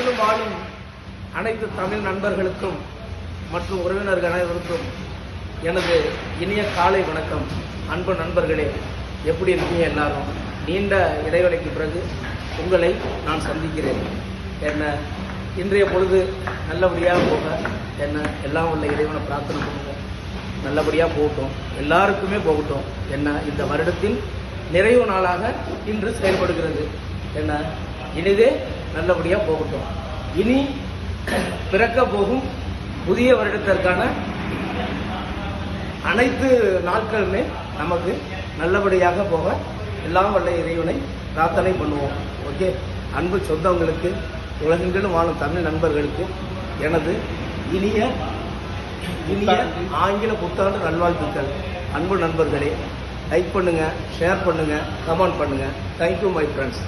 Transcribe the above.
உலகெங்கிலும் வாழும் அனைத்து தமிழ் நண்பர்களுக்கும் மற்றும் உறவினர்கள் அனைவருக்கும் எனது இனிய காலை வணக்கம். அன்பு நண்பர்களே, எப்படி இருக்கீங்க எல்லாரும்? நீண்ட இடைவெளிக்கு பிறகு உங்களை நான் சந்திக்கிறேன். என்ன இன்றைய பொழுது நல்லபடியாக போக என்ன எல்லாம் உள்ள இறைவனை பிரார்த்தனை பண்ணுங்க. நல்லபடியாக போகட்டும், எல்லாருக்குமே போகட்டும். என்ன இந்த வருடத்தின் நிறைவு நாளாக இன்று செயல்படுகிறது. என்ன இனிதே நல்லபடியாக போகட்டும். இனி பிறக்க போகும் புதிய வருடத்திற்கான அனைத்து நாட்களுமே நமக்கு நல்லபடியாக போக எல்லாம் வல்ல இறைவனை பிரார்த்தனை பண்ணுவோம். ஓகே, அன்பு சொந்தங்களுக்கு, உலகெங்கிலும் வாழும் தமிழ் நண்பர்களுக்கு எனது இனிய ஆங்கில புத்தாண்டு நல்வாழ்த்துக்கள். அன்பு நண்பர்களே, லைக் பண்ணுங்க, ஷேர் பண்ணுங்க, கமெண்ட் பண்ணுங்க. Thank you my friends.